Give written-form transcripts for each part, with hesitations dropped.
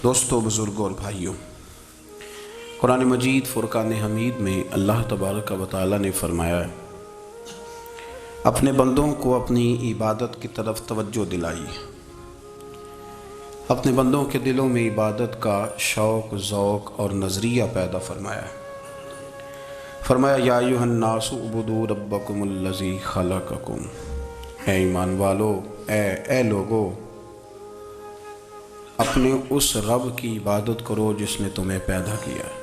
دوستو، بزرگوں اور بھائیوں، قرآن مجید فرقان حمید میں اللہ تبارک و تعالی نے فرمایا ہے اپنے بندوں کو اپنی عبادت کی طرف توجہ دلائی، اپنے بندوں کے دلوں میں عبادت کا شوق، ذوق اور نظریہ پیدا فرمایا ہے۔ فرمایا یا ایھا الناس اعبدوا ربکم الذی خلقکم، اے ایمان والو، اے لوگو، اپنے اس رب کی عبادت کرو جس نے تمہیں پیدا کیا ہے،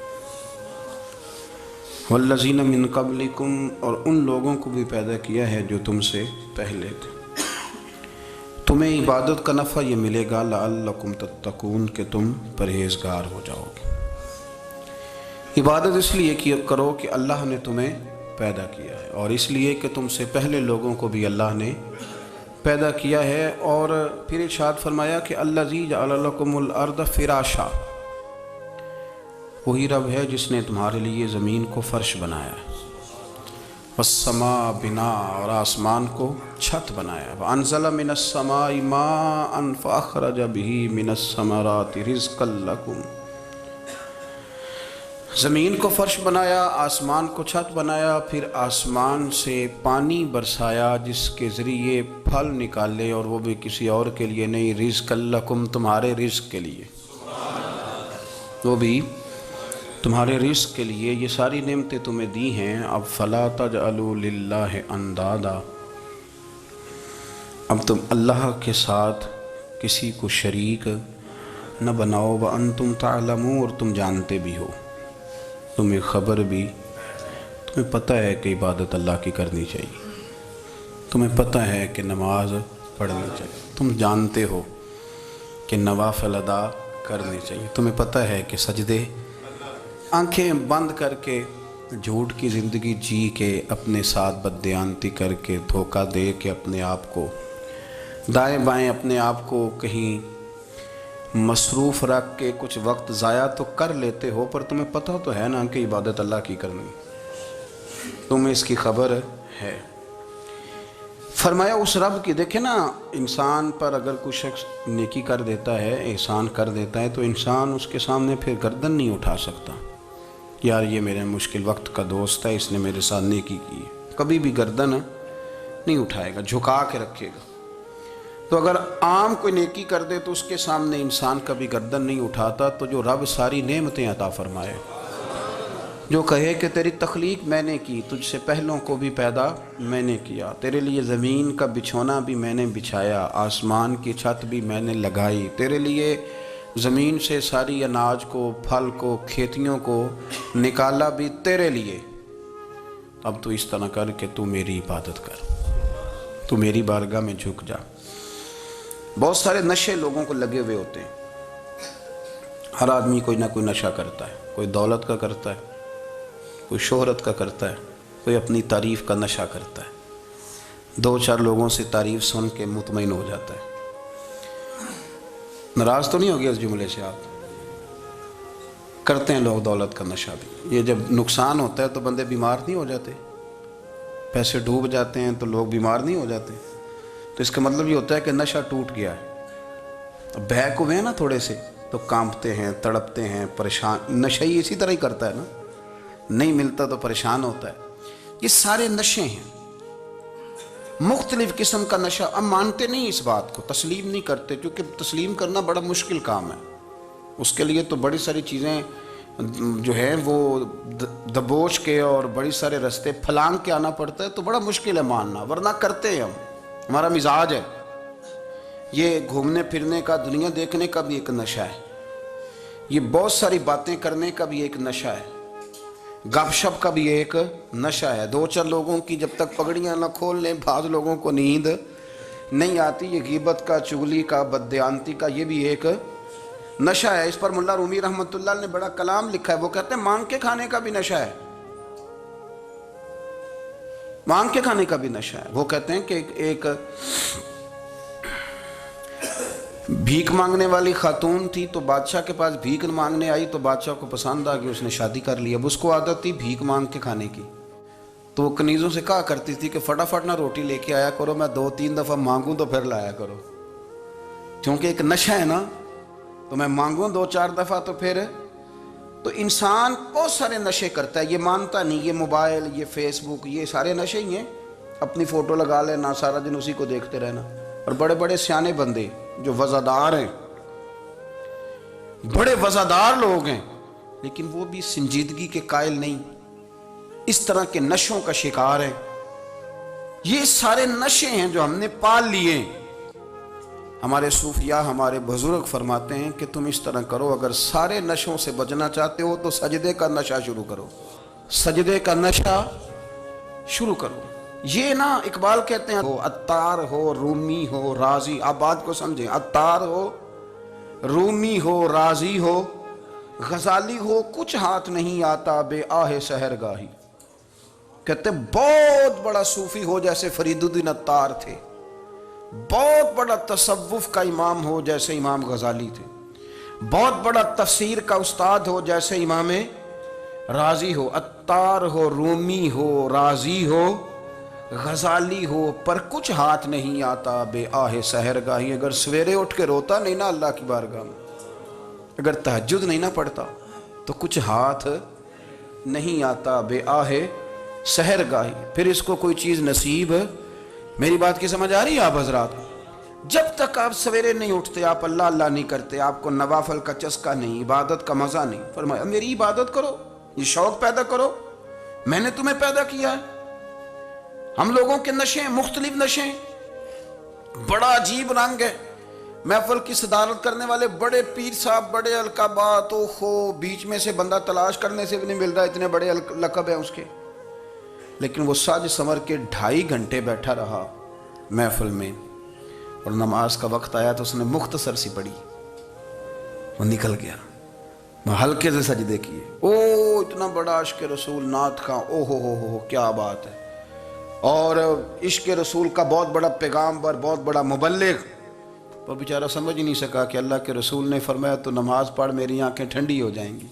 والذین من قبلکم، اور ان لوگوں کو بھی پیدا کیا ہے جو تم سے پہلے تھے۔ تمہیں عبادت کا نفع یہ ملے گا لعلکم تتقون، کہ تم پرہیزگار ہو جاؤ گے۔ عبادت اس لیے کرو کہ اللہ نے تمہیں پیدا کیا ہے، اور اس لیے کہ تم سے پہلے لوگوں کو بھی اللہ نے پیدا کیا ہے۔ اور پھر ارشاد فرمایا کہ الذی جعل لکم الارض فراشا، وہی رب ہے جس نے تمہارے لیے زمین کو فرش بنایا ہے، والسماء بناء، اور آسمان کو چھت بنایا، وانزل من السماء ماء فاخرج به من الثمرات رزقا لکم، زمین کو فرش بنایا، آسمان کو چھت بنایا، پھر آسمان سے پانی برسایا جس کے ذریعے پھل نکالے، اور وہ بھی کسی اور کے لیے نہیں، رزقا لکم، تمہارے رزق کے لیے، وہ بھی تمہارے رزق کے لیے۔ یہ ساری نعمتیں تمہیں دی ہیں، اب فلا تجعلوا للہ اندادا، اب تم اللہ کے ساتھ کسی کو شریک نہ بناؤ، وانتم تعلمون، اور تم جانتے بھی ہو، تمہیں خبر بھی، تمہیں پتہ ہے کہ عبادت اللہ کی کرنی چاہیے، تمہیں پتہ ہے کہ نماز پڑھنی چاہیے، تم جانتے ہو کہ نوافل ادا کرنے چاہیے، تمہیں پتہ ہے کہ سجدے آنکھیں بند کر کے جھوٹ کی زندگی جی کے، اپنے ساتھ بددیانتی کر کے، دھوکہ دے کے، اپنے آپ کو دائیں بائیں، اپنے آپ کو کہیں مصروف رکھ کے کچھ وقت ضائع تو کر لیتے ہو، پر تمہیں پتہ تو ہے نا کہ عبادت اللہ کی کرنی، تمہیں اس کی خبر ہے۔ فرمایا اس رب کی، دیکھیں نا، انسان پر اگر کوئی شخص نیکی کر دیتا ہے، احسان کر دیتا ہے، تو انسان اس کے سامنے پھر گردن نہیں اٹھا سکتا، یار یہ میرے مشکل وقت کا دوست ہے، اس نے میرے ساتھ نیکی کی ہے، کبھی بھی گردن نہیں اٹھائے گا، جھکا کے رکھے گا۔ تو اگر عام کوئی نیکی کر دے تو اس کے سامنے انسان کبھی گردن نہیں اٹھاتا، تو جو رب ساری نعمتیں عطا فرمائے، جو کہے کہ تیری تخلیق میں نے کی، تجھ سے پہلوں کو بھی پیدا میں نے کیا، تیرے لیے زمین کا بچھونا بھی میں نے بچھایا، آسمان کی چھت بھی میں نے لگائی، تیرے لیے زمین سے ساری اناج کو، پھل کو، کھیتیوں کو نکالا بھی تیرے لیے، اب تو اس طرح کر کہ تو میری عبادت کر، تو میری بارگاہ میں جھک جا۔ بہت سارے نشے لوگوں کو لگے ہوئے ہوتے ہیں، ہر آدمی کوئی نہ کوئی نشہ کرتا ہے، کوئی دولت کا کرتا ہے، کوئی شہرت کا کرتا ہے، کوئی اپنی تعریف کا نشہ کرتا ہے، دو چار لوگوں سے تعریف سن کے مطمئن ہو جاتا ہے۔ ناراض تو نہیں ہو گیا اس جملے سے؟ آپ کرتے ہیں لوگ دولت کا نشہ بھی، یہ جب نقصان ہوتا ہے تو بندے بیمار نہیں ہو جاتے، پیسے ڈوب جاتے ہیں تو لوگ بیمار نہیں ہو جاتے، تو اس کا مطلب یہ ہوتا ہے کہ نشہ ٹوٹ گیا ہے۔ بہک ہوئے ہیں نا تھوڑے سے تو کانپتے ہیں، تڑپتے ہیں، پریشان، نشہ ہی اسی طرح ہی کرتا ہے نا، نہیں ملتا تو پریشان ہوتا ہے۔ یہ سارے نشے ہیں، مختلف قسم کا نشہ۔ اب مانتے نہیں اس بات کو، تسلیم نہیں کرتے، کیونکہ تسلیم کرنا بڑا مشکل کام ہے، اس کے لیے تو بڑی ساری چیزیں جو ہیں وہ دبوچ کے اور بڑی سارے رستے پھلانگ کے آنا پڑتا ہے، تو بڑا مشکل ہے ماننا، ورنہ کرتے ہیں ہم، ہمارا مزاج ہے۔ یہ گھومنے پھرنے کا، دنیا دیکھنے کا بھی ایک نشہ ہے، یہ بہت ساری باتیں کرنے کا بھی ایک نشہ ہے، گپ شپ کا بھی ایک نشہ ہے۔ دو چار لوگوں کی جب تک پگڑیاں نہ کھول لیں، بعض لوگوں کو نیند نہیں آتی، یہ غیبت کا، چغلی کا، بددیانتی کا، یہ بھی ایک نشہ ہے۔ اس پر ملا رومی رحمۃ اللہ نے بڑا کلام لکھا ہے، وہ کہتے ہیں مانگ کے کھانے کا بھی نشہ ہے، مانگ کے کھانے کا بھی نشہ ہے۔ وہ کہتے ہیں کہ ایک بھیک مانگنے والی خاتون تھی، تو بادشاہ کے پاس بھیک مانگنے آئی، تو بادشاہ کو پسند آ گئی، اس نے شادی کر لی۔ اب اس کو عادت تھی بھیک مانگ کے کھانے کی، تو وہ کنیزوں سے کہا کرتی تھی کہ فٹافٹ نہ روٹی لے کے آیا کرو، میں 2-3 دفعہ مانگوں تو پھر لایا کرو، کیونکہ ایک نشہ ہے نا، تو میں مانگوں 2-4 دفعہ تو پھر تو انسان بہت سارے نشے کرتا ہے، یہ مانتا نہیں، یہ موبائل، یہ فیس بک، یہ سارے نشے ہی ہیں۔ اپنی فوٹو لگا لینا، سارا دن اسی کو دیکھتے رہنا۔ اور بڑے بڑے سیانے بندے جو وزادار ہیں، بڑے وزادار لوگ ہیں، لیکن وہ بھی سنجیدگی کے قائل نہیں، اس طرح کے نشوں کا شکار ہیں۔ یہ سارے نشے ہیں جو ہم نے پال لیے۔ ہمارے صوفیاء، ہمارے بزرگ فرماتے ہیں کہ تم اس طرح کرو، اگر سارے نشوں سے بچنا چاہتے ہو تو سجدے کا نشہ شروع کرو، سجدے کا نشہ شروع کرو۔ یہ نا اقبال کہتے ہیں، عطار ہو، رومی ہو، رازی، آپ بات کو سمجھیں، عطار ہو، رومی ہو، رازی ہو، غزالی ہو، کچھ ہاتھ نہیں آتا بے آہ سحر گاہی۔ کہتے بہت بڑا صوفی ہو جیسے فرید الدین عطار تھے، بہت بڑا تصوف کا امام ہو جیسے امام غزالی تھے، بہت بڑا تفسیر کا استاد ہو جیسے امام رازی ہو، عطار ہو، رومی ہو، رازی ہو، غزالی ہو، پر کچھ ہاتھ نہیں آتا بے آہ سحر گاہی۔ اگر سویرے اٹھ کے روتا نہیں نا اللہ کی بارگاہ میں، اگر تہجد نہیں نہ پڑھتا تو کچھ ہاتھ نہیں آتا بے آہ سحر گاہی، پھر اس کو کوئی چیز نصیب۔ میری بات کی سمجھ آ رہی ہے آپ حضرات؟ جب تک آپ سویرے نہیں اٹھتے، آپ اللہ اللہ نہیں کرتے، آپ کو نوافل کا چسکا نہیں، عبادت کا مزہ نہیں، فرمایا میری عبادت کرو، یہ شوق پیدا کرو، میں نے تمہیں پیدا کیا ہے۔ ہم لوگوں کے نشے، مختلف نشے، بڑا عجیب رنگ ہے۔ محفل کی صدارت کرنے والے بڑے پیر صاحب، بڑے القابات، اوہو، بیچ میں سے بندہ تلاش کرنے سے بھی نہیں مل رہا، اتنے بڑے لقب ہیں اس کے، لیکن وہ ساج سمر کے 2.5 گھنٹے بیٹھا رہا محفل میں، اور نماز کا وقت آیا تو اس نے مختصر سی پڑھی، وہ نکل گیا، وہ ہلکے سے سجدے کیے۔ او اتنا بڑا عشق رسول نعت کا، او ہو کیا بات ہے، اور عشق رسول کا بہت بڑا پیغامبر، بہت بڑا مبلغ، وہ بیچارہ سمجھ ہی نہیں سکا کہ اللہ کے رسول نے فرمایا تو نماز پڑھ میری آنکھیں ٹھنڈی ہو جائیں گی۔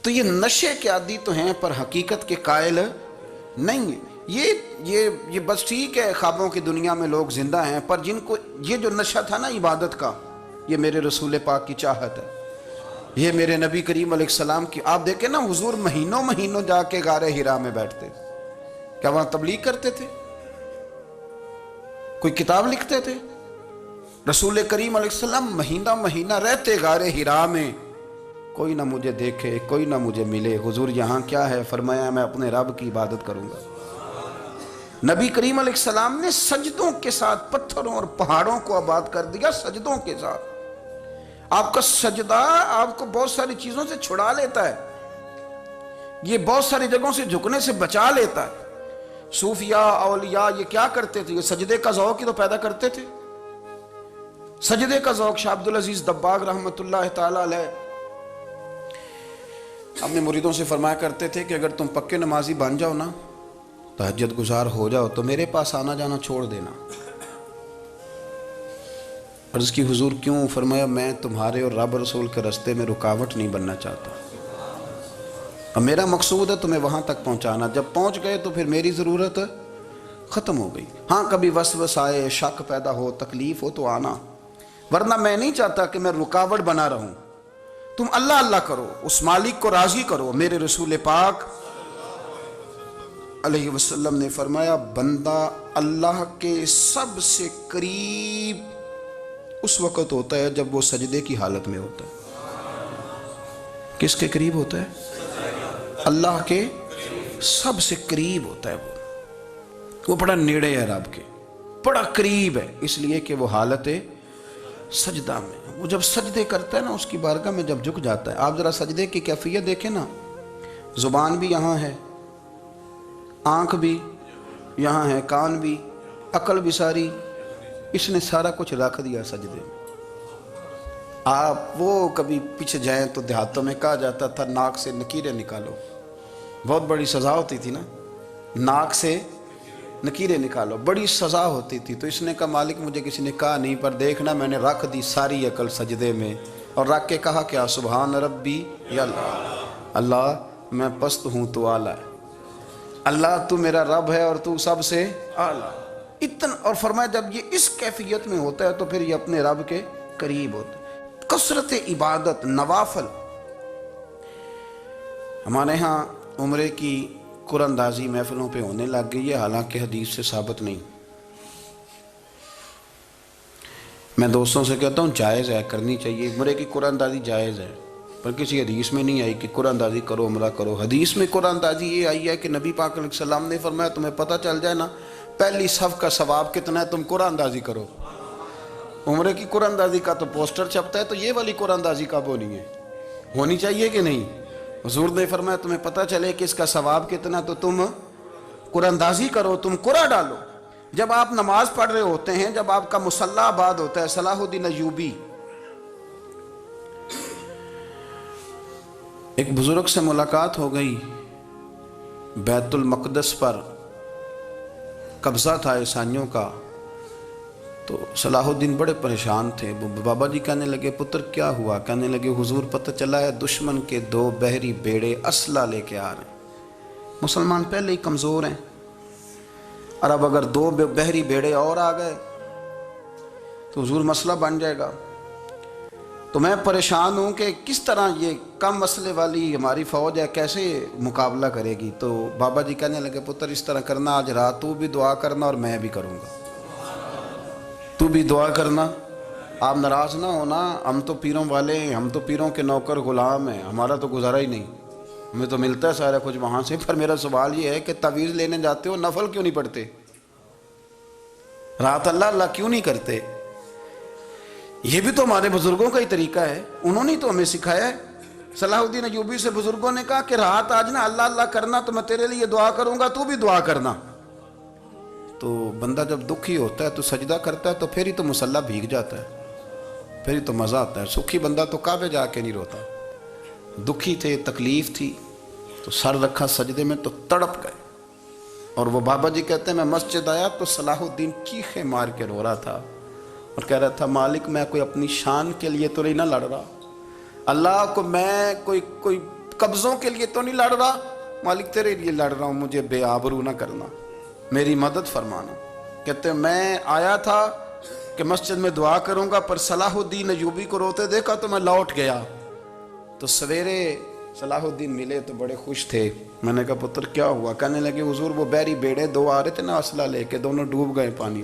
تو یہ نشے کے عادی تو ہیں پر حقیقت کے قائل نہیں ہیں۔ یہ بس ٹھیک ہے، خوابوں کی دنیا میں لوگ زندہ ہیں، پر جن کو یہ جو نشہ تھا نا عبادت کا، یہ میرے رسول پاک کی چاہت ہے، یہ میرے نبی کریم علیہ السلام کی۔ آپ دیکھیں نا، حضور مہینوں جا کے غار حرا میں بیٹھتے، کیا وہاں تبلیغ کرتے تھے؟ کوئی کتاب لکھتے تھے؟ رسول کریم علیہ السلام مہینہ رہتے غار حرا میں، کوئی نہ مجھے دیکھے، کوئی نہ مجھے ملے، حضور یہاں کیا ہے؟ فرمایا میں اپنے رب کی عبادت کروں گا۔ نبی کریم علیہ السلام نے سجدوں کے ساتھ پتھروں اور پہاڑوں کو آباد کر دیا، سجدوں کے ساتھ۔ آپ کا سجدہ آپ کو بہت ساری چیزوں سے چھڑا لیتا ہے، یہ بہت ساری جگہوں سے جھکنے سے بچا لیتا ہے۔ صوفیاء، اولیاء یہ کیا کرتے تھے؟ یہ سجدے کا ذوق ہی تو پیدا کرتے تھے، سجدے کا ذوق۔ شاہ عبدالعزیز دباغ رحمۃ اللہ تعالی علیہ اپنے مریدوں سے فرمایا کرتے تھے کہ اگر تم پکے نمازی بن جاؤ نا، تہجد گزار ہو جاؤ، تو میرے پاس آنا جانا چھوڑ دینا۔ عرض کی حضور کیوں؟ فرمایا میں تمہارے اور رب رسول کے رستے میں رکاوٹ نہیں بننا چاہتا، اب میرا مقصود ہے تمہیں وہاں تک پہنچانا، جب پہنچ گئے تو پھر میری ضرورت ختم ہو گئی۔ ہاں کبھی وسوسہ آئے، شک پیدا ہو، تکلیف ہو تو آنا، ورنہ میں نہیں چاہتا کہ میں رکاوٹ بنا رہوں۔ تم اللہ اللہ کرو، اس مالک کو راضی کرو۔ میرے رسول پاک علیہ وسلم نے فرمایا بندہ اللہ کے سب سے قریب اس وقت ہوتا ہے جب وہ سجدے کی حالت میں ہوتا ہے۔ کس کے قریب ہوتا ہے؟ اللہ کے سب سے قریب ہوتا ہے، وہ بڑا نیڑے ہے رب کے، بڑا قریب ہے، اس لیے کہ وہ حالت سجدہ میں، وہ جب سجدے کرتا ہے نا، اس کی بارگاہ میں جب جھک جاتا ہے۔ آپ ذرا سجدے کی کیفیت دیکھیں نا، زبان بھی یہاں ہے، آنکھ بھی یہاں ہے، کان بھی، عقل بھی ساری، اس نے سارا کچھ رکھ دیا سجدے میں۔ آپ وہ کبھی پیچھے جائیں تو دیہاتوں میں کہا جاتا تھا ناک سے نکیریں نکالو، بہت بڑی سزا ہوتی تھی نا، ناک سے نکیریں نکالو، بڑی سزا ہوتی تھی۔ تو اس نے کہا مالک مجھے کسی نے کہا نہیں، پر دیکھنا میں نے رکھ دی ساری عقل سجدے میں، اور رکھ کے کہا کیا؟ سبحان ربی یا اللہ میں پست ہوں تو اعلیٰ ہے، اللہ تو میرا رب ہے اور تو سب سے اعلیٰ اتنا۔ اور فرمایا جب یہ اس کیفیت میں ہوتا ہے تو پھر یہ اپنے رب کے قریب ہوتا ہے۔ کثرت عبادت نوافل. ہمارے ہاں عمرے کی قرآن اندازی محفلوں پہ ہونے لگ گئی ہے، حالانکہ حدیث سے ثابت نہیں. میں دوستوں سے کہتا ہوں جائز ہے، کرنی چاہیے، عمرے کی قرآن اندازی جائز ہے، پر کسی حدیث میں نہیں آئی کہ قرآن اندازی کرو عمرہ کرو. حدیث میں قرآن اندازی یہ آئی ہے کہ نبی پاک علیہ السلام نے فرمایا تمہیں پتہ چل جائے نا پہلی صف کا ثواب کتنا ہے، تم قرآن اندازی کرو. عمرے کی قرآن اندازی کا تو پوسٹر چھپتا ہے، تو یہ والی قرآن اندازی کب ہونی ہے؟ ہونی چاہیے کہ نہیں؟ حضور نے فرمایا تمہیں پتہ چلے کہ اس کا ثواب کتنا تو تم قرآن اندازی کرو، تم قرآن ڈالو. جب آپ نماز پڑھ رہے ہوتے ہیں، جب آپ کا مصلی آباد ہوتا ہے، صلاح الدین ایوبی ایک بزرگ سے ملاقات ہو گئی، بیت المقدس پر قبضہ تھا عیسائیوں کا. تو صلاح الدین بڑے پریشان تھے. بابا جی کہنے لگے پتر کیا ہوا؟ کہنے لگے حضور پتہ چلا ہے دشمن کے 2 بحری بیڑے اسلحہ لے کے آ رہے ہیں. مسلمان پہلے ہی کمزور ہیں، اور اب اگر 2 بحری بیڑے اور آ گئے تو حضور مسئلہ بن جائے گا. تو میں پریشان ہوں کہ کس طرح یہ کم مسئلے والی ہماری فوج ہے کیسے مقابلہ کرے گی. تو بابا جی کہنے لگے پتر اس طرح کرنا، آج رات تو بھی دعا کرنا اور میں بھی کروں گا، تو بھی دعا کرنا. آپ ناراض نہ ہونا، ہم تو پیروں والے ہیں، ہم تو پیروں کے نوکر غلام ہیں، ہمارا تو گزارا ہی نہیں، ہمیں تو ملتا ہے سارا کچھ وہاں سے. پر میرا سوال یہ ہے کہ تعویذ لینے جاتے ہو نفل کیوں نہیں پڑھتے؟ رات اللہ اللہ کیوں نہیں کرتے؟ یہ بھی تو ہمارے بزرگوں کا ہی طریقہ ہے، انہوں نے تو ہمیں سکھایا ہے. صلاح الدین ایوبی سے بزرگوں نے کہا کہ رات آج نا اللہ اللہ کرنا، تو میں تیرے لیے دعا کروں گا، تو بھی دعا کرنا. تو بندہ جب دکھی ہوتا ہے تو سجدہ کرتا ہے تو پھر ہی تو مصلی بھیگ جاتا ہے، پھر ہی تو مزہ آتا ہے. سکھی بندہ تو کعبے جا کے نہیں روتا. دکھی تھے، تکلیف تھی، تو سر رکھا سجدے میں تو تڑپ گئے. اور وہ بابا جی کہتے ہیں میں مسجد آیا تو صلاح الدین چیخیں مار کے رو رہا تھا اور کہہ رہا تھا مالک میں کوئی اپنی شان کے لیے تو نہیں نہ لڑ رہا، اللہ کو میں کوئی قبضوں کے لیے تو نہیں لڑ رہا، مالک تیرے لیے لڑ رہا ہوں، مجھے بے آبرو نہ کرنا، میری مدد فرمانا. کہتے ہیں میں آیا تھا کہ مسجد میں دعا کروں گا، پر صلاح الدین ایوبی کو روتے دیکھا تو میں لوٹ گیا. تو سویرے صلاح الدین ملے تو بڑے خوش تھے. میں نے کہا پتر کیا ہوا؟ کہنے لگے حضور وہ بحری بیڑے 2 آ رہے تھے نا اسلحہ لے کے، دونوں ڈوب گئے پانی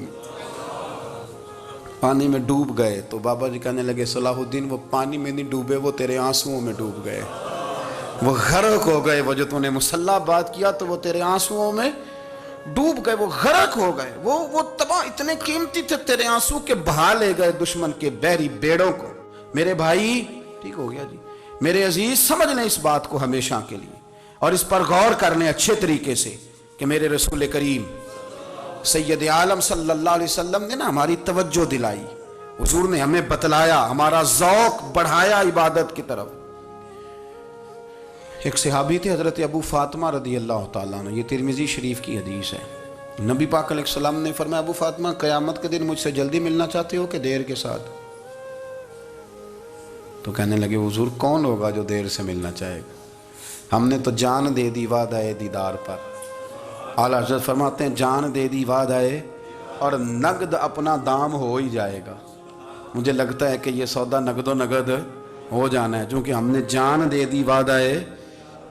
میں ڈوب گئے. تو بابا جی کہنے لگے صلاح الدین وہ پانی میں نہیں ڈوبے، وہ تیرے آنسوؤں میں ڈوب گئے، وہ غرق ہو گئے. وہ جو تو نے مصلی بات کیا تو وہ تیرے آنسوؤں میں ڈوب گئے، وہ غرق ہو گئے، وہ تباہ اتنے قیمتی تھے تیرے آنسو کے بہا لے گئے دشمن کے بحری بیڑوں کو. میرے بھائی ٹھیک ہو گیا جی، میرے عزیز سمجھ لیں اس بات کو ہمیشہ کے لیے، اور اس پر غور کر لیں اچھے طریقے سے کہ میرے رسول کریم سید عالم صلی اللہ علیہ وسلم نے نا ہماری توجہ دلائی، حضور نے ہمیں بتلایا، ہمارا ذوق بڑھایا عبادت کی طرف. ایک صحابی تھے حضرت ابو فاطمہ رضی اللہ تعالیٰ عنہ، یہ ترمذی شریف کی حدیث ہے. نبی پاک علیہ السلام نے فرمایا ابو فاطمہ قیامت کے دن مجھ سے جلدی ملنا چاہتے ہو کہ دیر کے ساتھ؟ تو کہنے لگے حضور کون ہوگا جو دیر سے ملنا چاہے گا، ہم نے تو جان دے دی وعدہ دیدار پر. اعلیٰ حضرت فرماتے ہیں جان دے دی وعدہ اور نقد اپنا دام ہو ہی جائے گا. مجھے لگتا ہے کہ یہ سودا نقد و نقد ہو جانا ہے، چونکہ ہم نے جان دے دی وعدہ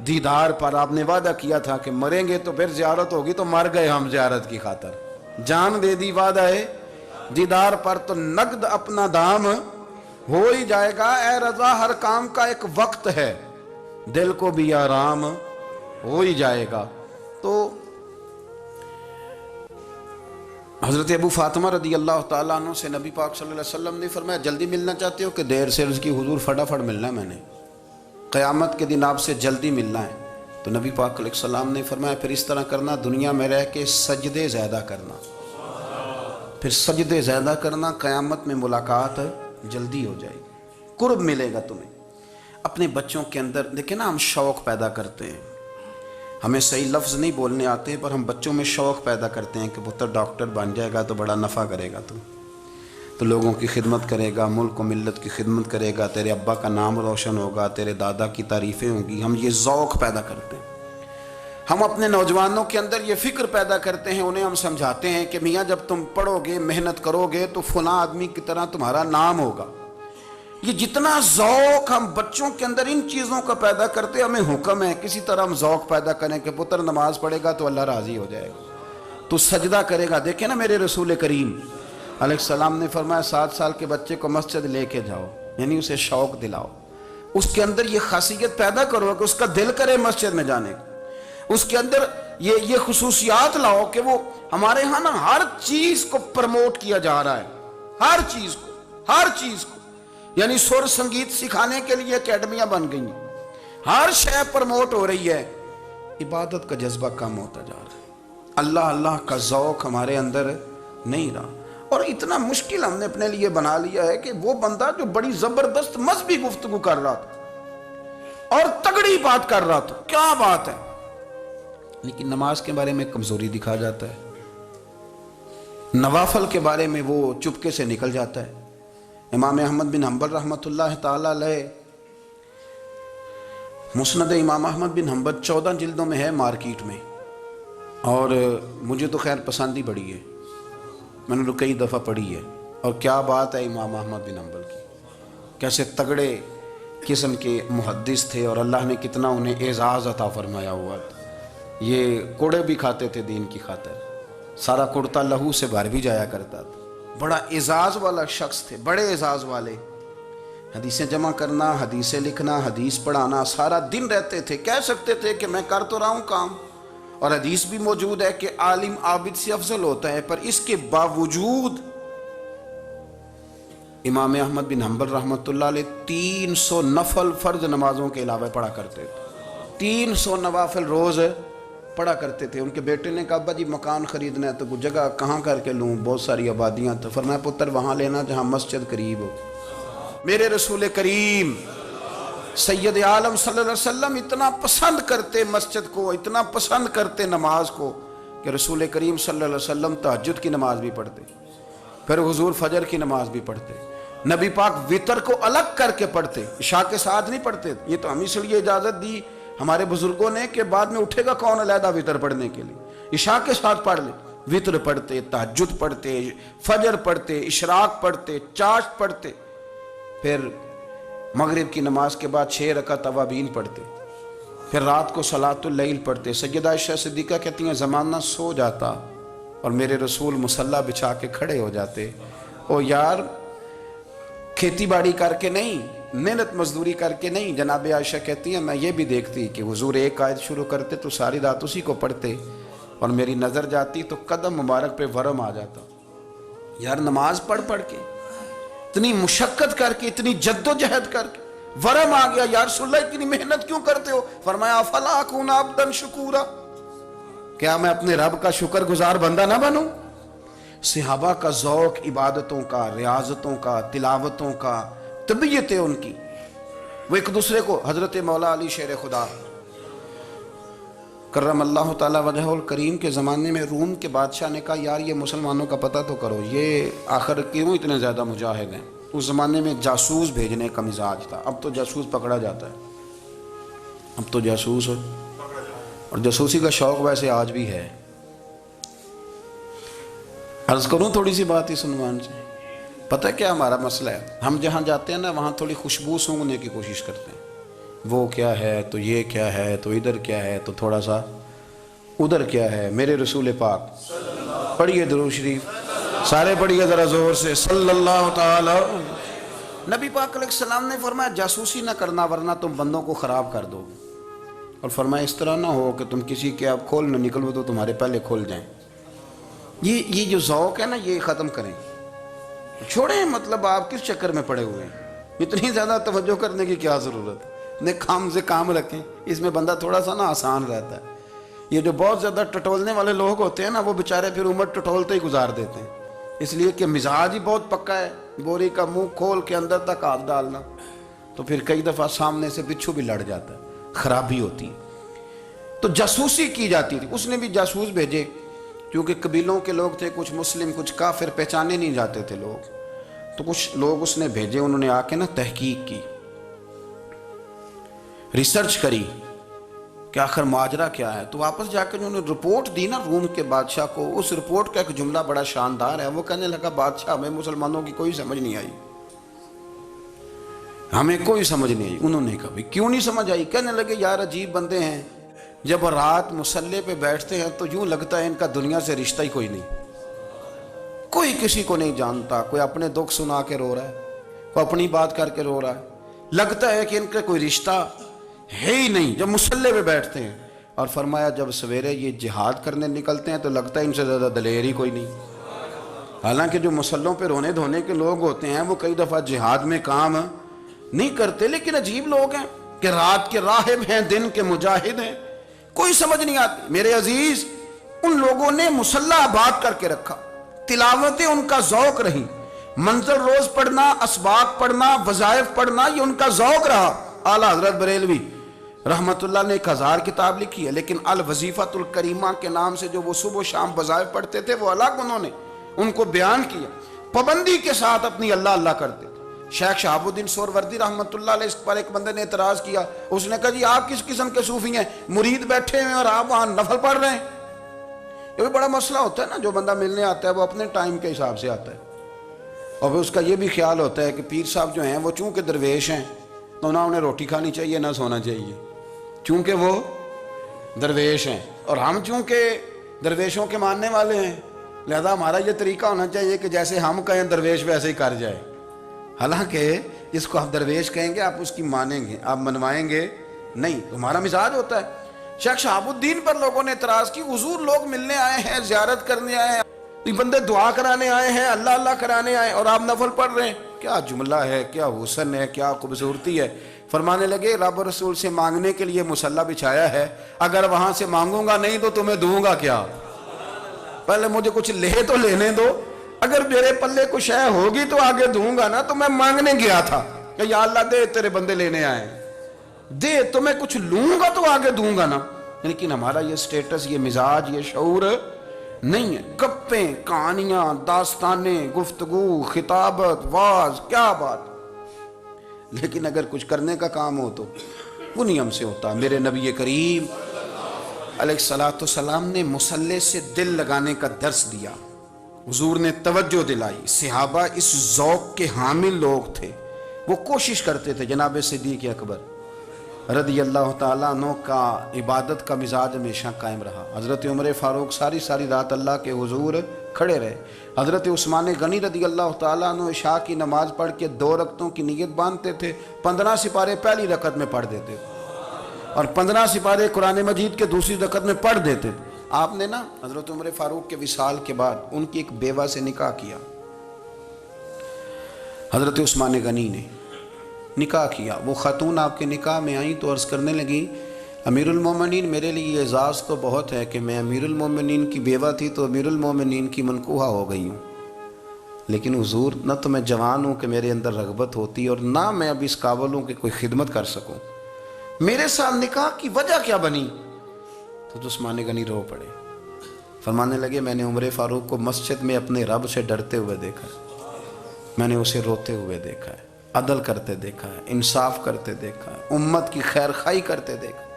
دیدار پر. آپ نے وعدہ کیا تھا کہ مریں گے تو پھر زیارت ہوگی، تو مر گئے ہم زیارت کی خاطر. جان دے دی وعدہ دیدار پر تو نقد اپنا دام ہو ہی جائے گا. اے رضا ہر کام کا ایک وقت ہے، دل کو بھی آرام ہو ہی جائے گا. تو حضرت ابو فاطمہ رضی اللہ تعالیٰ عنہ سے نبی پاک صلی اللہ علیہ وسلم نے فرمایا جلدی ملنا چاہتے ہو کہ دیر سے؟ اس کی حضور فٹافٹ ملنا ہے، میں نے قیامت کے دن آپ سے جلدی ملنا ہے. تو نبی پاک علیہ السلام نے فرمایا پھر اس طرح کرنا، دنیا میں رہ کے سجدے زیادہ کرنا، پھر سجدے زیادہ کرنا، قیامت میں ملاقات جلدی ہو جائے گی، قرب ملے گا تمہیں. اپنے بچوں کے اندر دیکھیں نا، ہم شوق پیدا کرتے ہیں، ہمیں صحیح لفظ نہیں بولنے آتے پر ہم بچوں میں شوق پیدا کرتے ہیں کہ پتر ڈاکٹر بن جائے گا تو بڑا نفع کرے گا، تو لوگوں کی خدمت کرے گا، ملک و ملت کی خدمت کرے گا، تیرے ابا کا نام روشن ہوگا، تیرے دادا کی تعریفیں ہوں گی. ہم یہ ذوق پیدا کرتے ہیں. ہم اپنے نوجوانوں کے اندر یہ فکر پیدا کرتے ہیں، انہیں ہم سمجھاتے ہیں کہ میاں جب تم پڑھو گے، محنت کرو گے تو فلاں آدمی کی طرح تمہارا نام ہوگا. یہ جتنا ذوق ہم بچوں کے اندر ان چیزوں کا پیدا کرتے، ہمیں حکم ہے کسی طرح ہم ذوق پیدا کریں کہ پتر نماز پڑھے گا تو اللہ راضی ہو جائے گا، تو سجدہ کرے گا۔ دیکھیں نا میرے رسول کریم علیہ السلام نے فرمایا 7 سال کے بچے کو مسجد لے کے جاؤ، یعنی اسے شوق دلاؤ، اس کے اندر یہ خاصیت پیدا کرو کہ اس کا دل کرے مسجد میں جانے کا، اس کے اندر یہ خصوصیات لاؤ کہ وہ ہمارے ہاں نا ہر چیز کو پرموٹ کیا جا رہا ہے، ہر چیز کو یعنی سر سنگیت سکھانے کے لیے اکیڈمیاں بن گئی ہیں، ہر شے پرموٹ ہو رہی ہے، عبادت کا جذبہ کم ہوتا جا رہا ہے، اللہ کا ذوق ہمارے اندر نہیں رہا۔ اور اتنا مشکل ہم نے اپنے لیے بنا لیا ہے کہ وہ بندہ جو بڑی زبردست مذہبی گفتگو کر رہا تھا اور تگڑی بات کر رہا تھا، کیا بات ہے، لیکن نماز کے بارے میں کمزوری دکھا جاتا ہے، نوافل کے بارے میں وہ چپکے سے نکل جاتا ہے۔ امام احمد بن حنبل رحمۃ اللہ تعالی علیہ، مسند امام احمد بن حنبل 14 جلدوں میں ہے مارکیٹ میں، اور مجھے تو خیر پسند ہی بڑی ہے، میں نے تو کئی دفعہ پڑھی ہے، اور کیا بات ہے امام احمد بن حنبل کی، کیسے تگڑے قسم کے محدث تھے اور اللہ نے کتنا انہیں اعزاز عطا فرمایا ہوا تھا۔ یہ کوڑے بھی کھاتے تھے دین کی خاطر، سارا کرتا لہو سے بھر بھی جایا کرتا تھا، بڑا اعزاز والا شخص تھے، بڑے اعزاز والے، حدیثیں جمع کرنا، حدیثیں لکھنا، حدیث پڑھانا، سارا دن رہتے تھے، کہہ سکتے تھے کہ میں کر تو رہا ہوں کام، اور حدیث بھی موجود ہے کہ عالم عابد سے افضل ہوتا ہے، پر اس کے باوجود امام احمد بن حنبل رحمۃ اللہ علیہ 300 نفل فرض نمازوں کے علاوہ پڑھا کرتے تھے، 300 نوافل روز پڑھا کرتے تھے۔ ان کے بیٹے نے کہا ابا جی مکان خریدنا ہے تو کوئی جگہ کہاں کر کے لوں، بہت ساری آبادیاں، تو فرمایا پتر وہاں لینا جہاں مسجد قریب ہو۔ میرے رسول کریم سید عالم صلی اللہ علیہ وسلم اتنا پسند کرتے مسجد کو، اتنا پسند کرتے نماز کو، کہ رسول کریم صلی اللہ علیہ وسلم تہجد کی نماز بھی پڑھتے، پھر حضور فجر کی نماز بھی پڑھتے، نبی پاک وتر کو الگ کر کے پڑھتے، عشاء کے ساتھ نہیں پڑھتے۔ یہ تو ہم اس لیے اجازت دی ہمارے بزرگوں نے کہ بعد میں اٹھے گا کون علیحدہ وتر پڑھنے کے لیے، عشاء کے ساتھ پڑھ لے، وتر پڑھتے، تہجد پڑھتے، فجر پڑھتے، اشراق پڑھتے، چاشت پڑھتے، پھر مغرب کی نماز کے بعد 6 رکعت اوابین پڑھتے، پھر رات کو صلاۃ اللیل پڑھتے۔ سیدہ عائشہ صدیقہ کہتی ہیں زمانہ سو جاتا اور میرے رسول مصلی بچھا کے کھڑے ہو جاتے، او یار کھیتی باڑی کر کے نہیں، محنت مزدوری کر کے نہیں، جناب عائشہ کہتی ہیں میں یہ بھی دیکھتی کہ حضور ایک آیت شروع کرتے تو ساری رات اسی کو پڑھتے، اور میری نظر جاتی تو قدم مبارک پہ ورم آ جاتا۔ یار نماز پڑھ کے اتنی مشقت کر کے، اتنی جد و جہد کر کے ورم آ گیا، یا رسول اللہ اتنی محنت کیوں کرتے ہو؟ فرمایا افلا اکون عبدا شکورا، کیا میں اپنے رب کا شکر گزار بندہ نہ بنوں؟ صحابہ کا ذوق عبادتوں کا، ریاضتوں کا، تلاوتوں کا، طبیعت ہے ان کی، وہ ایک دوسرے کو، حضرت مولا علی شیر خدا کرم اللہ تعالی وجہہ الکریم کے زمانے میں روم کے بادشاہ نے کہا یار یہ مسلمانوں کا پتہ تو کرو، یہ آخر کیوں اتنے زیادہ مجاہد ہیں؟ اس زمانے میں جاسوس بھیجنے کا مزاج تھا، اب تو جاسوس پکڑا جاتا ہے، اب تو جاسوس ہو، اور جاسوسی کا شوق ویسے آج بھی ہے۔ عرض کروں تھوڑی سی بات اس عنوان سے، پتہ کیا ہمارا مسئلہ ہے؟ ہم جہاں جاتے ہیں نا وہاں تھوڑی خوشبو سونگنے کی کوشش کرتے ہیں، وہ کیا ہے تو یہ کیا ہے تو ادھر کیا ہے تو تھوڑا سا ادھر کیا ہے۔ میرے رسول پاک پڑھیے درود شریف، سارے پڑھیے ذرا زور سے، صلی اللہ تعالی۔ نبی پاک علیہ السلام نے فرمایا جاسوسی نہ کرنا ورنہ تم بندوں کو خراب کر دو، اور فرمایا اس طرح نہ ہو کہ تم کسی کے آپ کھول نہ نکلو تو تمہارے پہلے کھول جائیں۔ یہ جو ذوق ہے نا یہ ختم کریں، چھوڑیں، مطلب آپ کس چکر میں پڑے ہوئے ہیں، اتنی زیادہ توجہ کرنے کی کیا ضرورت ہے؟ کام سے کام رکھیں، اس میں بندہ تھوڑا سا نا آسان رہتا ہے۔ یہ جو بہت زیادہ ٹٹولنے والے لوگ ہوتے ہیں نا وہ بیچارے پھر عمر ٹٹولتے ہی گزار دیتے ہیں، اس لیے کہ مزاج ہی بہت پکا ہے، بوری کا منہ کھول کے اندر تک ہاتھ ڈالنا، تو پھر کئی دفعہ سامنے سے بچھو بھی لڑ جاتا ہے، خرابی ہوتی ہے۔ تو جاسوسی کی جاتی تھی، اس نے بھی جاسوس بھیجے، کیونکہ قبیلوں کے لوگ تھے، کچھ مسلم کچھ کافر، پہچانے نہیں جاتے تھے لوگ، تو کچھ لوگ اس نے بھیجے، انہوں نے آ کے نا تحقیق کی، ریسرچ کری کہ آخر ماجرا کیا ہے، تو واپس جا کے انہوں نے رپورٹ دی نا روم کے بادشاہ کو۔ اس رپورٹ کا ایک جملہ بڑا شاندار ہے، وہ کہنے لگا بادشاہ ہمیں مسلمانوں کی کوئی سمجھ نہیں آئی، ہمیں کوئی سمجھ نہیں آئی۔ انہوں نے کہا کیوں نہیں سمجھ آئی؟ کہنے لگے یار عجیب بندے ہیں، جب رات مصلی پہ بیٹھتے ہیں تو یوں لگتا ہے ان کا دنیا سے رشتہ ہی کوئی نہیں، کوئی کسی کو نہیں جانتا، کوئی اپنے دکھ سنا کے رو رہا ہے، کوئی اپنی بات کر کے رو رہا ہے، لگتا ہے کہ ان کا کوئی رشتہ ہے ہی نہیں جب مصلی پہ بیٹھتے ہیں۔ اور فرمایا جب سویرے یہ جہاد کرنے نکلتے ہیں تو لگتا ہے ان سے زیادہ دلیر ہی کوئی نہیں۔ حالانکہ جو مصلوں پہ رونے دھونے کے لوگ ہوتے ہیں وہ کئی دفعہ جہاد میں کام نہیں کرتے، لیکن عجیب لوگ ہیں کہ رات کے راہب ہیں، دن کے مجاہد ہیں، کوئی سمجھ نہیں آتی۔ میرے عزیز، ان لوگوں نے مصلی آباد کر کے رکھا، تلاوتیں ان کا ذوق رہی، منزل روز پڑھنا، اسباق پڑھنا، وظائف پڑھنا، یہ ان کا ذوق رہا۔ اعلیٰ حضرت بریلوی رحمت اللہ نے 1000 کتاب لکھی ہے، لیکن الوظیفۃ الکریمہ کے نام سے جو وہ صبح و شام وظائف پڑھتے تھے وہ الگ انہوں نے ان کو بیان کیا، پابندی کے ساتھ اپنی اللہ اللہ کرتے تھے۔ شیخ شہاب الدین سہروردی رحمت اللہ علیہ، اس پر ایک بندے نے اعتراض کیا، اس نے کہا جی آپ کس قسم کے صوفی ہیں، مرید بیٹھے ہیں اور آپ وہاں نفل پڑھ رہے ہیں؟ یہ بھی بڑا مسئلہ ہوتا ہے نا، جو بندہ ملنے آتا ہے وہ اپنے ٹائم کے حساب سے آتا ہے، اور پھر اس کا یہ بھی خیال ہوتا ہے کہ پیر صاحب جو ہیں وہ چونکہ درویش ہیں تو نہ انہیں روٹی کھانی چاہیے نہ سونا چاہیے، چونکہ وہ درویش ہیں، اور ہم چونکہ درویشوں کے ماننے والے ہیں لہذا ہمارا یہ طریقہ ہونا چاہیے کہ جیسے ہم کہیں درویش ویسے ہی کر جائے۔ حالانکہ جس کو آپ درویش کہیں گے آپ اس کی مانیں گے، آپ منوائیں گے نہیں، تمہارا مزاج ہوتا ہے۔ شیخ شہاب الدین پر لوگوں نے اعتراض کی، حضور لوگ ملنے آئے ہیں، زیارت کرنے آئے ہیں، یہ بندے دعا کرانے آئے ہیں، اللہ اللہ کرانے آئے اور آپ نفل پڑھ رہے ہیں، کیا جملہ ہے، کیا حسن ہے، کیا خوبصورتی ہے۔ فرمانے لگے رب و رسول سے مانگنے کے لیے مصلی بچھایا ہے، اگر وہاں سے مانگوں گا نہیں تو تمہیں دوں گا کیا؟ پہلے مجھے کچھ لے تو لینے دو، اگر میرے پلے کچھ ہے ہوگی تو آگے دوں گا نا۔ تو میں مانگنے گیا تھا کہ یا اللہ دے، تیرے بندے لینے آئے، دے تو میں کچھ لوں گا تو آگے دوں گا نا۔ لیکن ہمارا یہ سٹیٹس، یہ مزاج، یہ شعور نہیں ہے۔ گپیں، کہانیاں، داستانیں، گفتگو، خطابت، واز، کیا بات، لیکن اگر کچھ کرنے کا کام ہو تو وہ نہیں ہم سے ہوتا۔ میرے نبی کریم علیہ الصلوۃ والسلام نے مصلی سے دل لگانے کا درس دیا، حضور نے توجہ دلائی، صحابہ اس ذوق کے حامل لوگ تھے، وہ کوشش کرتے تھے۔ جناب صدیق اکبر رضی اللہ تعالیٰ عنہ کا عبادت کا مزاج ہمیشہ قائم رہا۔ حضرت عمر فاروق ساری رات اللہ کے حضور کھڑے رہے۔ حضرت عثمان غنی رضی اللہ تعالیٰ عنہ عشاء کی نماز پڑھ کے 2 رکعتوں کی نیت باندھتے تھے، 15 سپارے پہلی رکعت میں پڑھ دیتے تھے اور 15 سپارے قرآن مجید کے دوسری رکعت میں پڑھ دیتے تھے۔ آپ نے نا حضرت عمر فاروق کے وصال کے بعد ان کی ایک بیوہ سے نکاح کیا، حضرت عثمان غنی نے نکاح کیا۔ وہ خاتون آپ کے نکاح میں آئیں تو عرض کرنے لگی امیر المومنین میرے لیے یہ اعزاز تو بہت ہے کہ میں امیر المومنین کی بیوہ تھی تو امیر المومنین کی منکوحہ ہو گئی ہوں، لیکن حضور نہ تو میں جوان ہوں کہ میرے اندر رغبت ہوتی اور نہ میں اب اس قابل ہوں کہ کوئی خدمت کر سکوں، میرے ساتھ نکاح کی وجہ کیا بنی؟ تو عثمان غنی رو پڑے، فرمانے لگے میں نے عمر فاروق کو مسجد میں اپنے رب سے ڈرتے ہوئے دیکھا ہے، میں نے اسے روتے ہوئے دیکھا ہے، عدل کرتے دیکھا ہے، انصاف کرتے دیکھا ہے، امت کی خیر خواہی کرتے دیکھا۔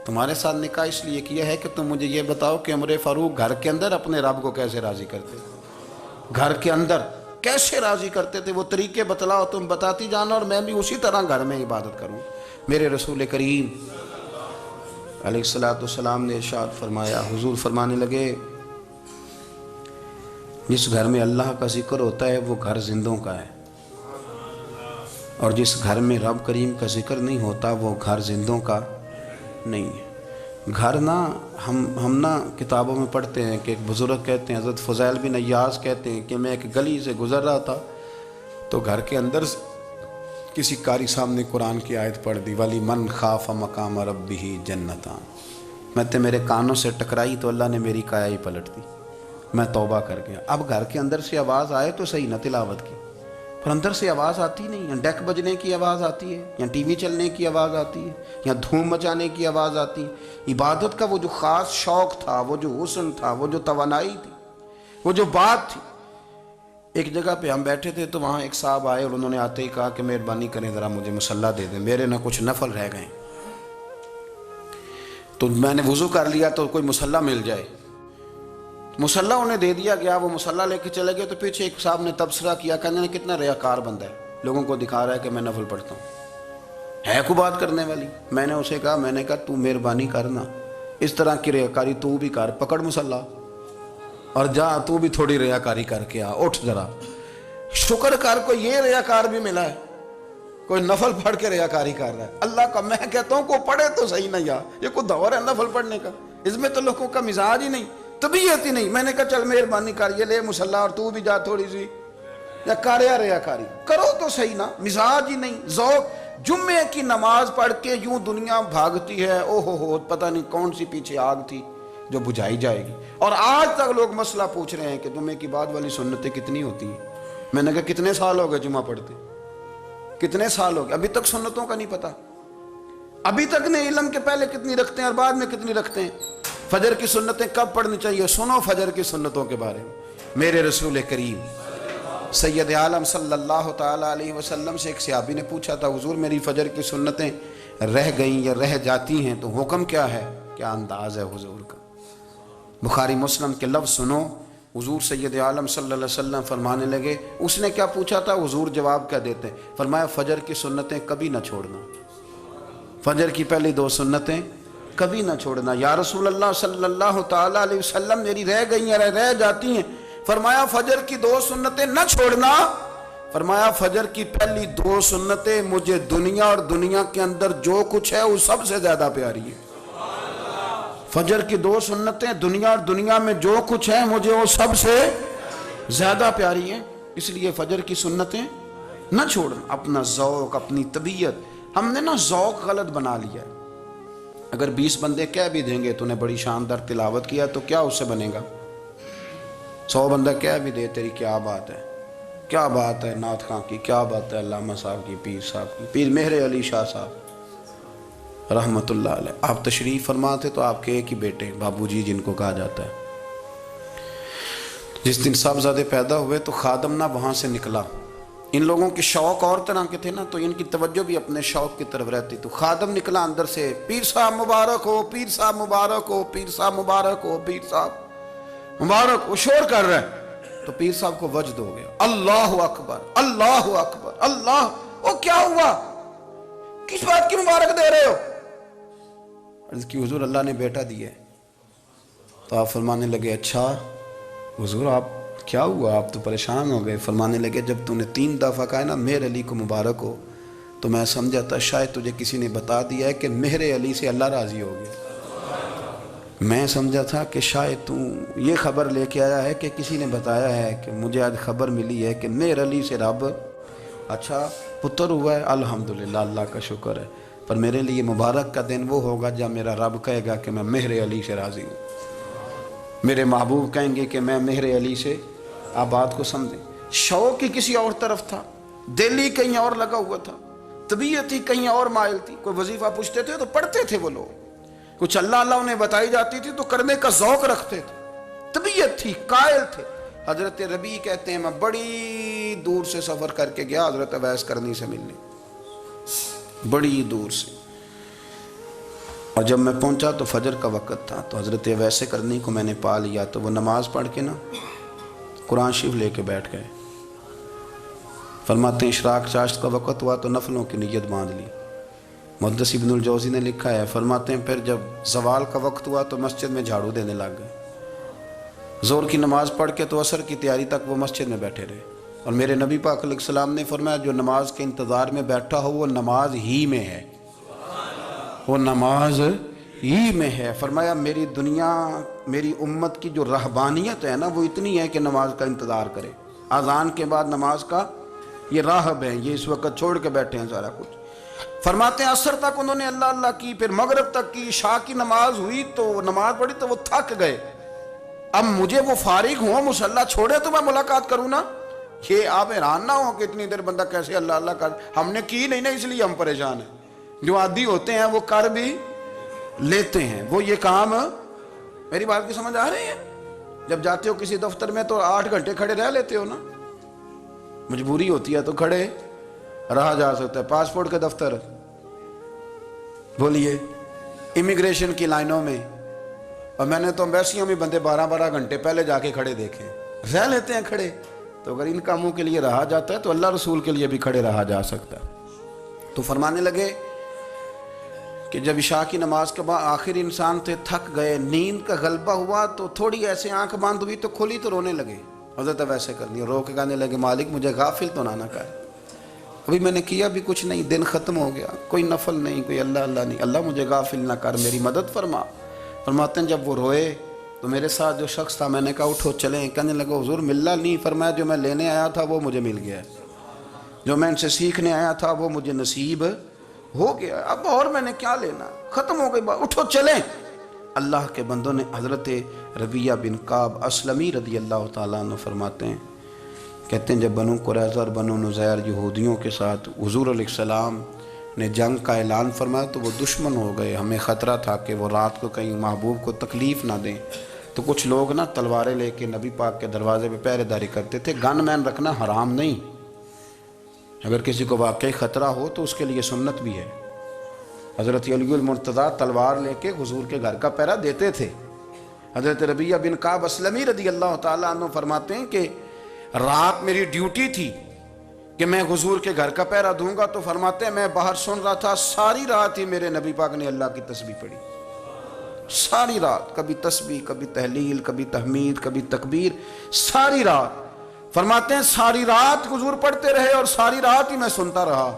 تمہارے ساتھ نکاح اس لیے کیا ہے کہ تم مجھے یہ بتاؤ کہ عمر فاروق گھر کے اندر اپنے رب کو کیسے راضی کرتے تھے، گھر کے اندر کیسے راضی کرتے تھے، وہ طریقے بتلاؤ، تم بتاتی جانا اور میں بھی اسی طرح گھر میں عبادت کروں۔ میرے رسول کریم علیہ الصلوۃ والسلام نے ارشاد فرمایا، حضور فرمانے لگے جس گھر میں اللہ کا ذکر ہوتا ہے وہ گھر زندوں کا ہے، اور جس گھر میں رب کریم کا ذکر نہیں ہوتا وہ گھر زندوں کا نہیں ہے۔ گھر نا ہم نا کتابوں میں پڑھتے ہیں کہ ایک بزرگ کہتے ہیں، حضرت فضیل بن ایاز کہتے ہیں کہ میں ایک گلی سے گزر رہا تھا تو گھر کے اندر کسی قاری صاحب نے قرآن کی آیت پڑھ دی، ولی من خاف مقام ربہ جنتان، میں تے میرے کانوں سے ٹکرائی تو اللہ نے میری کایا ہی پلٹ دی، میں توبہ کر گیا۔ اب گھر کے اندر سے آواز آئے تو صحیح نہ تلاوت کی، پر اندر سے آواز آتی نہیں، یا ڈیک بجنے کی آواز آتی ہے، یا ٹی وی چلنے کی آواز آتی ہے، یا دھوم مچانے کی آواز آتی ہے۔ عبادت کا وہ جو خاص شوق تھا، وہ جو حسن تھا، وہ جو توانائی تھی، وہ جو بات تھی۔ ایک جگہ پہ ہم بیٹھے تھے تو وہاں ایک صاحب آئے اور انہوں نے آتے ہی کہا کہ مہربانی کریں ذرا مجھے مصلی دے دیں، میرے نہ کچھ نفل رہ گئے۔ تو میں نے وضو کر لیا تو کوئی مصلی مل جائے، مصلی انہیں دے دیا گیا، وہ مصلی لے کے چلے گئے تو پیچھے ایک صاحب نے تبصرہ کیا، کہنے کتنا ریاکار بندہ ہے، لوگوں کو دکھا رہا ہے کہ میں نفل پڑھتا ہوں. ہے کو بات کرنے والی. میں نے اسے کہا، میں نے کہا تو مہربانی کرنا اس طرح کی ریاکاری تو بھی کر، پکڑ مصلی اور جا تو بھی تھوڑی ریاکاری کر کے آ، اٹھ ذرا. شکر کر کوئی یہ ریاکار بھی ملا ہے، کوئی نفل پڑھ کے ریاکاری کر رہا ہے. اللہ کا میں کہتا ہوں کو پڑھے تو صحیح نہ یار، یہ کوئی دور ہے نفل پڑھنے کا؟ اس میں تو لوگوں کا مزاج ہی نہیں، طبیعت ہی نہیں. میں نے کہا چل مہربانی کر یہ لے مصلی اور تو بھی جا تھوڑی سی یا کر یا ریاکاری کرو تو صحیح نا. مزاج ہی نہیں، ذوق. جمعے کی نماز پڑھ کے یوں دنیا بھاگتی ہے، او ہو پتہ نہیں کون سی پیچھے آگ تھی جو بجھائی جائے گی. اور آج تک لوگ مسئلہ پوچھ رہے ہیں کہ جمعے کی بعد والی سنتیں کتنی ہوتی ہیں. میں نے کہا کتنے سال ہو گئے جمعہ پڑھتے، کتنے سال ہو گئے، ابھی تک سنتوں کا نہیں پتا. ابھی تک نے علم کے پہلے کتنی رکھتے ہیں اور بعد میں کتنی رکھتے ہیں. فجر کی سنتیں کب پڑھنی چاہیے؟ سنو فجر کی سنتوں کے بارے میں. میرے رسول کریم سید عالم صلی اللہ تعالی علیہ وسلم سے ایک صحابی نے پوچھا تھا، حضور میری فجر کی سنتیں رہ گئیں یا رہ جاتی ہیں تو حکم کیا ہے؟ کیا انداز ہے حضور کا. بخاری مسلم کے لفظ سنو. حضور سید عالم صلی اللہ علیہ وسلم فرمانے لگے، اس نے کیا پوچھا تھا، حضور جواب کیا دیتے؟ فرمایا فجر کی سنتیں کبھی نہ چھوڑنا، فجر کی پہلی 2 سنتیں کبھی نہ چھوڑنا. یا رسول اللہ صلی اللہ تعالی علیہ وسلم میری رہ گئی ہیں، رہ جاتی ہیں. فرمایا فجر کی 2 سنتیں نہ چھوڑنا. فرمایا فجر کی پہلی 2 سنتیں مجھے دنیا اور دنیا کے اندر جو کچھ ہے وہ سب سے زیادہ پیاری ہے. فجر کی 2 سنتیں دنیا اور دنیا میں جو کچھ ہے مجھے وہ سب سے زیادہ پیاری ہے. اس لیے فجر کی سنتیں نہ چھوڑنا. اپنا ذوق، اپنی طبیعت، ہم نے نا ذوق غلط بنا لیا ہے. اگر 20 بندے کہہ بھی دیں گے تو نے بڑی شاندار تلاوت کیا تو کیا اس سے بنے گا؟ 100 بندہ کہہ بھی دے تیری کیا بات ہے، کیا بات ہے نعت خاں کی، کیا بات ہے علامہ صاحب کی، پیر صاحب کی، پیر مہر علی شاہ صاحب رحمت اللہ علیہ. آپ تشریف فرما تھے تو آپ کے ایک ہی بیٹے بابو جی جن کو کہا جاتا ہے، جس دن صاحبزادے پیدا ہوئے تو خادم نہ وہاں سے نکلا. ان لوگوں کے شوق اور طرح کے تھے نا تو ان کی توجہ بھی اپنے شوق کی طرف رہتی. تو خادم نکلا اندر سے، پیر صاحب مبارک ہو، پیر صاحب مبارک ہو، پیر صاحب مبارک ہو، پیر صاحب مبارک. وہ شور کر رہا ہے تو پیر صاحب کو وجد ہو گیا، اللہ اکبر اللہ اکبر اللہ. وہ کیا ہوا، کس بات کی مبارک دے رہے ہو؟ عرض کی حضور اللہ نے بیٹا دیا ہے. تو آپ فرمانے لگے اچھا حضور آپ کیا ہوا، آپ تو پریشان ہو گئے. فرمانے لگے جب تو نے 3 دفعہ کہا نا مہر علی کو مبارک ہو تو میں سمجھا تھا شاید تجھے کسی نے بتا دیا ہے کہ مہر علی سے اللہ راضی ہو گیا. میں سمجھا تھا کہ شاید تو یہ خبر لے کے آیا ہے کہ کسی نے بتایا ہے کہ مجھے آج خبر ملی ہے کہ مہر علی سے رب اچھا پتر ہوا ہے. الحمدللہ اللہ کا شکر ہے. پر میرے لیے مبارک کا دن وہ ہوگا جب میرا رب کہے گا کہ میں مہر علی سے راضی ہوں. میرے محبوب کہیں گے کہ میں مہر علی سے. آپ بات کو سمجھیں. شوق ہی کسی اور طرف تھا، دل ہی کہیں اور لگا ہوا تھا، طبیعت ہی کہیں اور مائل تھی. کوئی وظیفہ پوچھتے تھے تو پڑھتے تھے وہ لوگ، کچھ اللہ اللہ انہیں بتائی جاتی تھی تو کرنے کا ذوق رکھتے تھے، طبیعت تھی، قائل تھے. حضرت ربیع کہتے ہیں میں بڑی دور سے سفر کر کے گیا حضرت اویس کرنی سے ملنے، بڑی دور سے. اور جب میں پہنچا تو فجر کا وقت تھا تو حضرت اویس کرنی کو میں نے پا لیا. تو وہ نماز پڑھ کے نا قرآن شریف لے کے بیٹھ گئے. فرماتے ہیں اشراق چاشت کا وقت ہوا تو نفلوں کی نیت باندھ لی. محدث ابن الجوزی نے لکھا ہے، فرماتے ہیں پھر جب زوال کا وقت ہوا تو مسجد میں جھاڑو دینے لگ گئے. زور کی نماز پڑھ کے تو عصر کی تیاری تک وہ مسجد میں بیٹھے رہے. اور میرے نبی پاک علیہ السلام نے فرمایا جو نماز کے انتظار میں بیٹھا ہو وہ نماز ہی میں ہے، وہ نماز ہی میں ہے. فرمایا میری دنیا میری امت کی جو رہبانیت ہے نا وہ اتنی ہے کہ نماز کا انتظار کرے. اذان کے بعد نماز کا یہ راہب ہیں، یہ اس وقت چھوڑ کے بیٹھے ہیں سارا کچھ. فرماتے ہیں عصر تک انہوں نے اللہ اللہ کی، پھر مغرب تک کی، عشاء کی نماز ہوئی تو نماز پڑھی تو وہ تھک گئے. اب مجھے وہ فارغ ہوں مصلی چھوڑے تو میں ملاقات کروں نا. یہ آپ حیران نہ ہو کہ اتنی دیر بندہ کیسے اللہ اللہ کر. ہم نے کی نہیں نا اس لیے ہم پریشان ہیں. جو عادی ہوتے ہیں وہ کر بھی لیتے ہیں. وہ یہ کام میری بات کی سمجھ آ رہی ہے؟ جب جاتے ہو کسی دفتر میں تو 8 گھنٹے کھڑے رہ لیتے ہو نا، مجبوری ہوتی ہے تو کھڑے رہا جا سکتا ہے. پاسپورٹ کے دفتر بولیے، امیگریشن کی لائنوں میں، اور میں نے تو امبیسیوں میں بندے 12 گھنٹے پہلے جا کے کھڑے دیکھے. رہ لیتے ہیں کھڑے. تو اگر ان کاموں کے لیے رہا جاتا ہے تو اللہ رسول کے لیے بھی کھڑے رہا جا سکتا ہے۔ تو فرمانے لگے کہ جب عشاء کی نماز کے بعد آخر انسان تھے، تھک گئے، نیند کا غلبہ ہوا، تو تھوڑی ایسے آنکھ بند ہوئی تو کھلی تو رونے لگے۔ حضرت ویسے کرنی، رو کے کہنے لگے مالک مجھے غافل تو نہ کر، ابھی میں نے کیا بھی کچھ نہیں، دن ختم ہو گیا، کوئی نفل نہیں، کوئی اللہ اللہ نہیں، اللہ مجھے غافل نہ کر، میری مدد فرما۔ فرماتے ہیں جب وہ روئے تو میرے ساتھ جو شخص تھا، میں نے کہا اٹھو چلیں، کہنے لگا حضور ملا نہیں، فرمایا جو میں لینے آیا تھا وہ مجھے مل گیا، جو میں ان سے سیکھنے آیا تھا وہ مجھے نصیب ہو گیا، اب اور میں نے کیا لینا، ختم ہو گئی بات، اٹھو چلیں۔ اللہ کے بندوں نے حضرت ربیہ بن کعب اسلمی رضی اللہ تعالیٰ عنہ فرماتے ہیں، کہتے ہیں جب بنو قریظہ اور بنو نذیر یہودیوں کے ساتھ حضور علیہ السلام نے جنگ کا اعلان فرمایا تو وہ دشمن ہو گئے، ہمیں خطرہ تھا کہ وہ رات کو کہیں محبوب کو تکلیف نہ دیں، تو کچھ لوگ نا تلواریں لے کے نبی پاک کے دروازے پہ پہرے داری کرتے تھے۔ گن مین رکھنا حرام نہیں، اگر کسی کو واقعی خطرہ ہو تو اس کے لیے سنت بھی ہے۔ حضرت علی المرتضیٰ تلوار لے کے حضور کے گھر کا پہرا دیتے تھے۔ حضرت ربیہ بن کعب اسلمی رضی اللہ تعالیٰ عنہ فرماتے ہیں کہ رات میری ڈیوٹی تھی کہ میں حضور کے گھر کا پہرا دوں گا، تو فرماتے ہیں میں باہر سن رہا تھا، ساری رات ہی میرے نبی پاک نے اللہ کی تسبیح پڑھی، ساری رات، کبھی تسبیح، کبھی تحلیل، کبھی تحمید، کبھی تکبیر، ساری رات۔ فرماتے ہیں ساری رات حضور پڑھتے رہے اور ساری رات ہی میں سنتا رہا،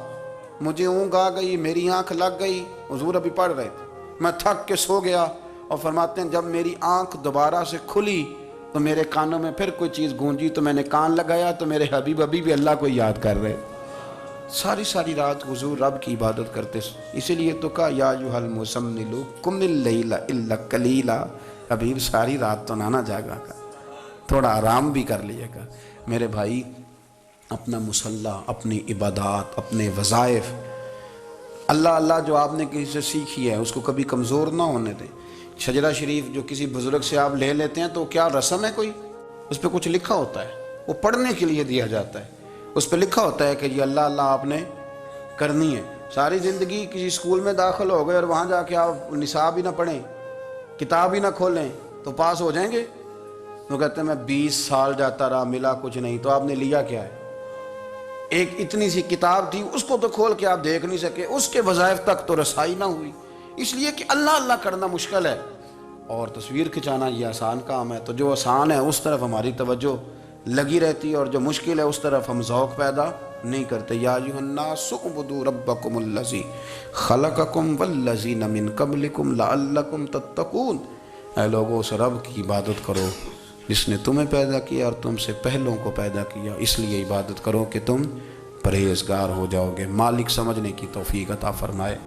مجھے اونگ آ گئی، میری آنکھ لگ گئی، حضور ابھی پڑھ رہے تھے، میں تھک کے سو گیا، اور فرماتے ہیں جب میری آنکھ دوبارہ سے کھلی تو میرے کانوں میں پھر کوئی چیز گونجی، تو میں نے کان لگایا تو میرے حبیب ابھی بھی اللہ کو یاد کر رہے، ساری رات حضور رب کی عبادت کرتے۔ اسی لیے تو کہا یا ایھا المزمل قم اللیل الا قلیلا، حبیب ساری رات تو نہ جاگا کر، تھوڑا آرام بھی کر لیے گا۔ میرے بھائی اپنا مصلی، اپنی عبادات، اپنے وظائف، اللہ اللہ جو آپ نے کسی سے سیکھی ہے اس کو کبھی کمزور نہ ہونے دیں۔ شجرہ شریف جو کسی بزرگ سے آپ لے لیتے ہیں تو کیا رسم ہے کوئی؟ اس پہ کچھ لکھا ہوتا ہے، وہ پڑھنے کے لیے دیا جاتا ہے، اس پہ لکھا ہوتا ہے کہ یہ اللہ اللہ آپ نے کرنی ہے۔ ساری زندگی کسی اسکول میں داخل ہو گئے اور وہاں جا کے آپ نصاب ہی نہ پڑھیں، کتاب ہی نہ کھولیں تو پاس ہو جائیں گے؟ وہ کہتے ہیں میں 20 سال جاتا رہا ملا کچھ نہیں، تو آپ نے لیا کیا ہے؟ ایک اتنی سی کتاب تھی، اس کو تو کھول کے آپ دیکھ نہیں سکے، اس کے وظائف تک تو رسائی نہ ہوئی، اس لیے کہ اللہ اللہ کرنا مشکل ہے اور تصویر کھنچانا یہ آسان کام ہے۔ تو جو آسان ہے اس طرف ہماری توجہ لگی رہتی ہے اور جو مشکل ہے اس طرف ہم ذوق پیدا نہیں کرتے۔ یا ایھا الناس اعبدوا ربکم الذی خلقکم والذین من قبلکم لعلکم تتقون، اے لوگوں اس رب کی عبادت کرو جس نے تمہیں پیدا کیا اور تم سے پہلوں کو پیدا کیا، اس لیے عبادت کرو کہ تم پرہیزگار ہو جاؤ گے۔ مالک سمجھنے کی توفیق عطا فرمائے۔